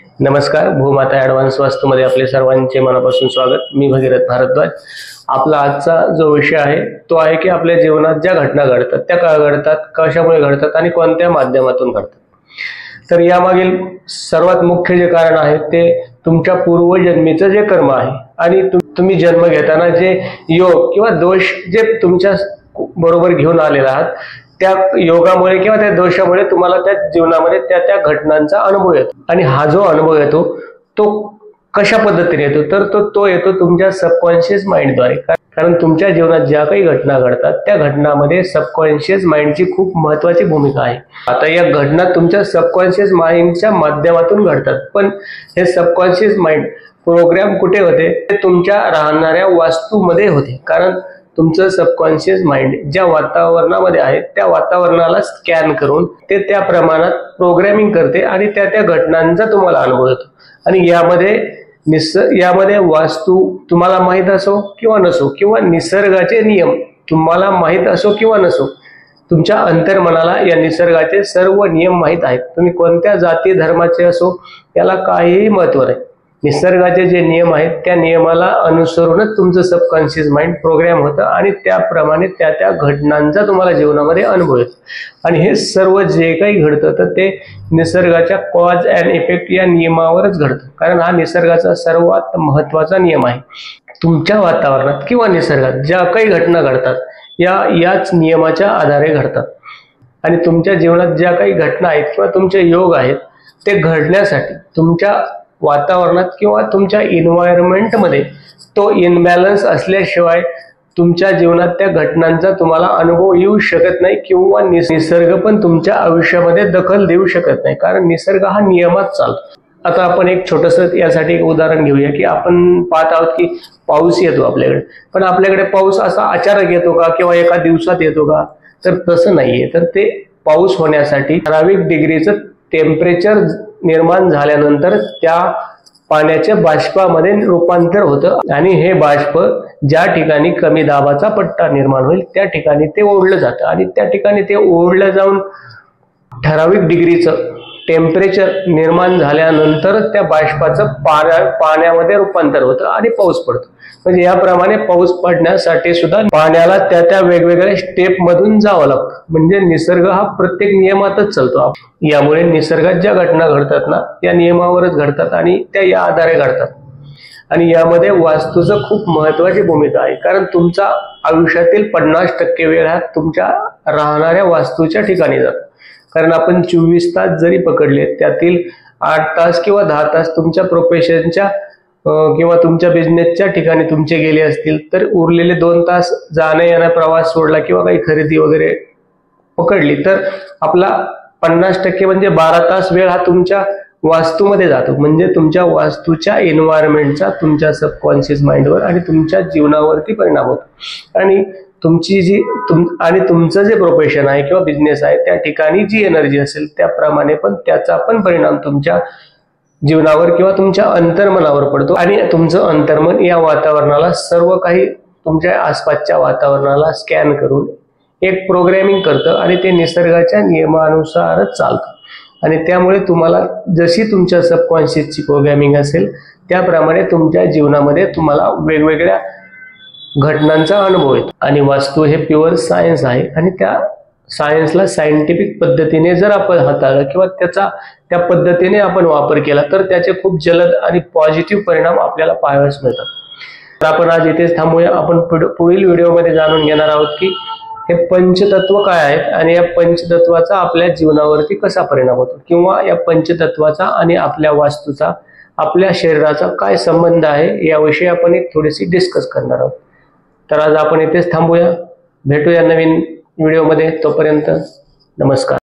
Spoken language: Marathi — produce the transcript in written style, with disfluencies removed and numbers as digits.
नमस्कार, भूमाता ॲडव्हान्स वास्तूमध्ये आपले सर्वांचे मनापासून स्वागत। मी भगीरथ भारद्वाज। आपला आजचा जो विषय आहे तो आहे की आपल्या जीवनात ज्या घटना घडतात त्या का घडतात, कशामुळे घडतात आणि कोणत्या माध्यमातून घडतात। तर यामागील सर्वात मुख्य जे कारण आहे ते तुमच्या पूर्वजन्मीचं जे कर्म आहे आणि तुम्ही जन्म घेताना जे योग किंवा दोष जे तुमच्या बरोबर घेऊन आलेला आहात त्या योगामुळे किंवा त्या दोषामुळे तुम्हाला त्या जीवनामध्ये त्या घटनांचा अनुभव येतो। आणि हा जो अनुभव येतो तो कशा पद्धतीने येतो तर तो येतो तुमच्या सबकॉन्शियस माइंडद्वारे। कारण तुमच्या जीवनात ज्या काही घटना घडतात त्या घटनांमध्ये सबकॉन्शियस माइंडची खूप महत्त्वाची भूमिका आहे। आता या घटना तुमच्या सबकॉन्शियस माइंडच्या माध्यमातून घडतात, पण हे सबकॉन्शियस माइंड प्रोग्राम कुठे होते? ते तुमच्या राहणाऱ्या वास्तूमध्ये होते। कारण तुमचं सबकॉन्शियस माइंड ज्या वातावरणामध्ये आहे त्या वातावरणाला स्कॅन करून ते त्या प्रमाणात प्रोग्रामिंग करते आणि त्या घटनांचा तुम्हाला अनुभव येतो। आणि यामध्ये वास्तू तुम्हाला माहित असो किंवा नसो किंवा निसर्गाचे नियम तुम्हाला माहित असो किंवा नसो, तुमच्या अंतर्मनाला या निसर्गाचे सर्व नियम माहित आहेत। तुम्ही कोणत्या जाती धर्माचे असो याला काहीही महत्त्व नाही। निसर्गाचे जे नियम आहेत त्या नियमाला अनुसरूनच तुमचं सबकॉन्शियस माइंड प्रोग्राम होतं आणि त्याप्रमाणे त्या घटनांचा तुम्हाला जीवनामध्ये अनुभव येतो। आणि हे सर्व जे काही घडतं तर ते निसर्गाच्या कॉज अँड इफेक्ट या नियमावरच घडतं। कारण हा निसर्गाचा सर्वात महत्त्वाचा नियम आहे। तुमच्या वातावरणात किंवा निसर्गात ज्या काही घटना घडतात याच नियमाच्या आधारे घडतात। आणि तुमच्या जीवनात ज्या काही घटना आहेत किंवा तुमचे योग आहेत ते घडण्यासाठी तुमच्या वातावरणात किंवा तुमच्या एन्व्हायरमेंटमध्ये तो इनबॅलन्स असल्याशिवाय तुमच्या जीवनात त्या घटनांचा तुम्हाला अनुभव येऊ शकत नाही किंवा निसर्ग पण तुमच्या आयुष्यामध्ये दखल देऊ शकत नाही। कारण निसर्ग हा नियमात चालतो। आता आपण एक छोटंसं यासाठी एक उदाहरण घेऊया की आपण पाहत आहोत की पाऊस येतो आपल्याकडे, पण आपल्याकडे पाऊस असा अचानक येतो का किंवा एका दिवसात येतो का? तर तसं नाहीये। तर ते पाऊस होण्यासाठी ठराविक डिग्रीचं टेम्परेचर निर्माण झाल्यानंतर त्या पाण्याच्या बाष्पामध्ये रूपांतर होतं आणि हे बाष्प ज्या ठिकाणी कमी दाबाचा पट्टा निर्माण होईल त्या ठिकाणी ते ओढलं जातं आणि त्या ठिकाणी ते ओढलं जाऊन ठराविक डिग्रीचं टेम्परेचर निर्माण झाल्यानंतर त्या बाष्पाचं पाण्यामध्ये रूपांतर होतं आणि पाऊस पडतो। म्हणजे याप्रमाणे पाऊस पडण्यासाठी सुद्धा पाण्याला त्या वेगवेगळ्या स्टेप मधून जावं लागतं। म्हणजे निसर्ग हा प्रत्येक नियमातच चालतो। यामुळे निसर्गात ज्या घटना घडतात ना या नियमावरच घडतात आणि त्या या आधारे घडतात। आणि यामध्ये वास्तूचं खूप महत्त्वाची भूमिका आहे। कारण तुमचा आयुष्यातील 50% वेळ हा तुमच्या राहणाऱ्या वास्तूच्या ठिकाणी जातो। कारण आपण 24 तास जरी पकडले त्यातील 8 तास किंवा 10 तास तुमच्या प्रोफेशनच्या किंवा तुमच्या बिझनेसच्या ठिकाणी तुमचे गेले असतील, तर उरलेले 2 तास जाण्या येण्या प्रवास सोडला किंवा काही खरेदी वगैरे पकडली तर आपला 50% म्हणजे 12 तास वेळ हा तुमच्या वास्तूमध्ये जातो। म्हणजे तुमच्या वास्तूच्या एन्व्हायरमेंटचा तुमच्या सबकॉन्शियस माइंडवर आणि तुमच्या जीवनावरती परिणाम होतो। आणि तुमचं जे प्रोफेशन आहे किंवा बिझनेस आहे त्या ठिकाणी जी एनर्जी असेल त्याप्रमाणे पण त्याचा पण परिणाम तुमच्या जीवनावर किंवा तुमच्या अंतर्मनावर पडतो। आणि तुमचं अंतर्मन या वातावरणाला सर्व काही तुमच्या आसपासच्या वातावरणाला स्कॅन करून एक प्रोग्रामिंग करतं आणि ते निसर्गाच्या नियमानुसारच चालतं। आणि त्यामुळे तुम्हाला जशी तुमच्या सबकॉन्शियसची प्रोग्रामिंग असेल त्याप्रमाणे तुमच्या जीवनामध्ये तुम्हाला वेगवेगळ्या घटनांचा अनुभव येतो। आणि वास्तू हे प्युअर सायन्स आहे आणि त्या सायन्सला सायंटिफिक पद्धतीने जर आपण हाताळलं किंवा त्या पद्धतीने आपण वापर केला तर त्याचे खूप जलद आणि पॉझिटिव्ह परिणाम आपल्याला पाहावयास मिळतात। तर आपण आज इथेच थांबूया। आपण पुढील व्हिडिओमध्ये जाणून घेणार आहोत की हे पंचतत्व काय आहेत आणि या पंचतत्वाचा आपल्या जीवनावरती कसा परिणाम होतो किंवा या पंचतत्वाचा आणि आपल्या वास्तूचा आपल्या शरीराचा काय संबंध आहे याविषयी आपण एक थोडीशी डिस्कस करणार आहोत। तर आज आपण इथेच थांबूया, भेटूया नवीन व्हिडिओमध्ये। तोपर्यंत नमस्कार।